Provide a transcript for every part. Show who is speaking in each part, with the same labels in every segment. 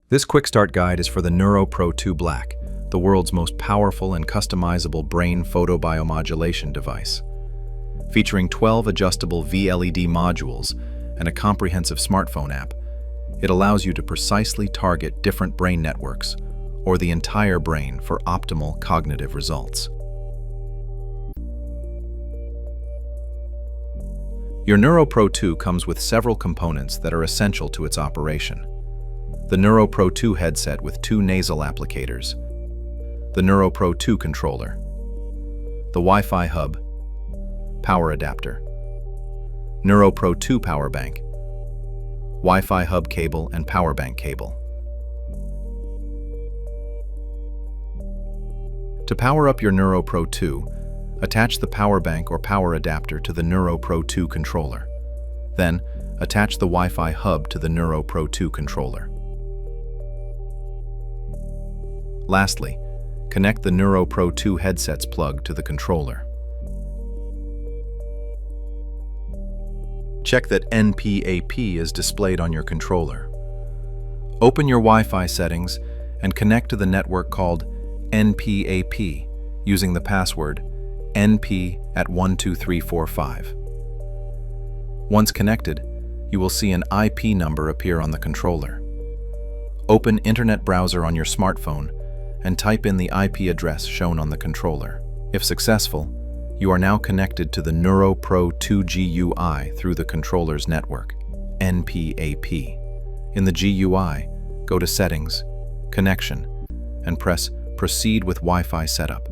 Speaker 1: This quick start guide is for the Neuro Pro 2 Black, the world's most powerful and customizable brain photobiomodulation device. Featuring 12 adjustable VLED modules and a comprehensive smartphone app, it allows you to precisely target different brain networks or the entire brain for optimal cognitive results. Your Neuro Pro 2 comes with several components that are essential to its operation. The Neuro Pro 2 headset with 2 nasal applicators, the Neuro Pro 2 controller, the Wi-Fi hub, power adapter, Neuro Pro 2 power bank, Wi-Fi hub cable and power bank cable. To power up your Neuro Pro 2, attach the power bank or power adapter to the Neuro Pro 2 controller. Then, attach the Wi-Fi hub to the Neuro Pro 2 controller. Lastly, connect the Neuro Pro 2 headset's plug to the controller. Check that NPAP is displayed on your controller. Open your Wi-Fi settings and connect to the network called NPAP using the password NP@12345. Once connected, you will see an IP number appear on the controller. Open Internet browser on your smartphone and type in the IP address shown on the controller. If successful, you are now connected to the Neuro Pro 2 GUI through the controller's network, NPAP. In the GUI, go to Settings, Connection, and press Proceed with Wi-Fi Setup.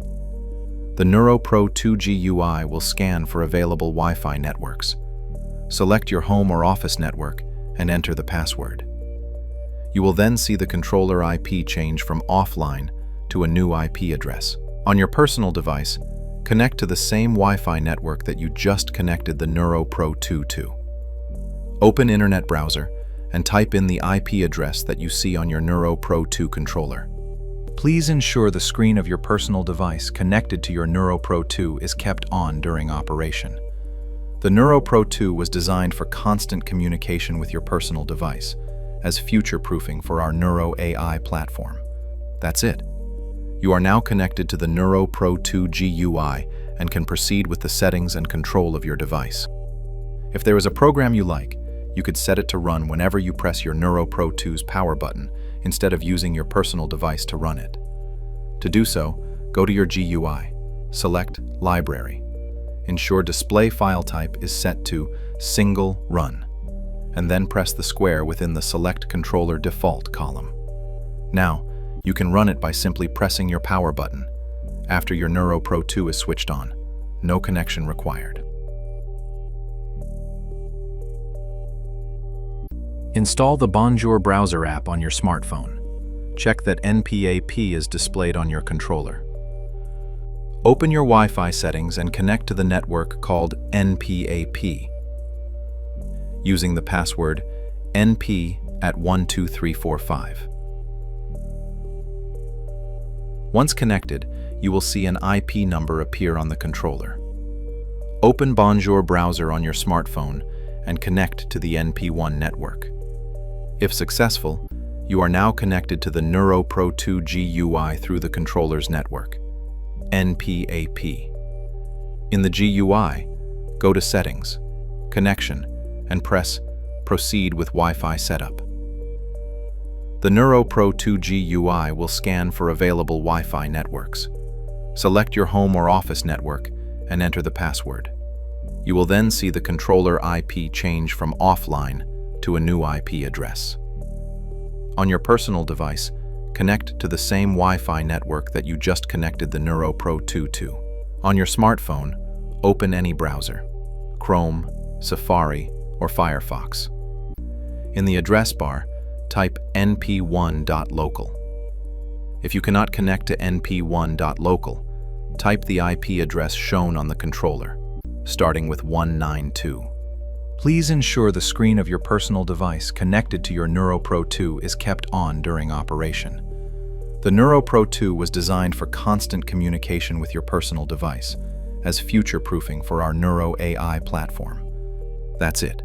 Speaker 1: The Neuro Pro 2 GUI will scan for available Wi-Fi networks. Select your home or office network and enter the password. You will then see the controller IP change from offline to a new IP address. On your personal device, connect to the same Wi-Fi network that you just connected the Neuro Pro 2 to. Open Internet browser and type in the IP address that you see on your Neuro Pro 2 controller. Please ensure the screen of your personal device connected to your Neuro Pro 2 is kept on during operation. The Neuro Pro 2 was designed for constant communication with your personal device, as future-proofing for our Neuro AI platform. That's it. You are now connected to the Neuro Pro 2 GUI and can proceed with the settings and control of your device. If there is a program you like, you could set it to run whenever you press your Neuro Pro 2's power button instead of using your personal device to run it. To do so, go to your GUI, select Library. Ensure Display File Type is set to Single Run, and then press the square within the Select Controller Default column. Now, you can run it by simply pressing your power button after your Neuro Pro 2 is switched on. No connection required. Install the Bonjour browser app on your smartphone. Check that NPAP is displayed on your controller. Open your Wi-Fi settings and connect to the network called NPAP using the password NP@12345. Once connected, you will see an IP number appear on the controller. Open Bonjour browser on your smartphone and connect to the NP1 network. If successful, you are now connected to the Neuro Pro 2 GUI through the controller's network, NPAP. In the GUI, go to Settings, Connection, and press Proceed with Wi-Fi Setup. The Neuro Pro 2 GUI will scan for available Wi-Fi networks. Select your home or office network and enter the password. You will then see the controller IP change from offline to a new IP address. On your personal device, connect to the same Wi-Fi network that you just connected the Neuro Pro 2 to. On your smartphone, open any browser, Chrome, Safari, or Firefox. In the address bar, type np1.local. If you cannot connect to np1.local, type the IP address shown on the controller, starting with 192. Please ensure the screen of your personal device connected to your Neuro Pro 2 is kept on during operation. The Neuro Pro 2 was designed for constant communication with your personal device, as future-proofing for our Neuro AI platform. That's it.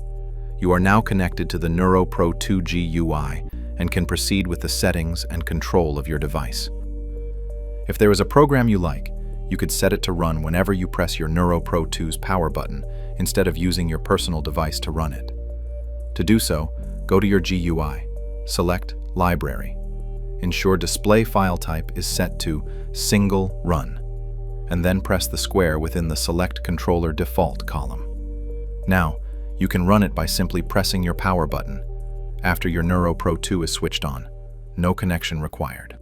Speaker 1: You are now connected to the Neuro Pro 2 GUI and can proceed with the settings and control of your device. If there is a program you like, you could set it to run whenever you press your Neuro Pro 2's power button instead of using your personal device to run it. To do so, go to your GUI, select Library. Ensure Display File Type is set to Single Run, and then press the square within the Select Controller Default column. Now, you can run it by simply pressing your power button after your Neuro Pro 2 is switched on. No connection required.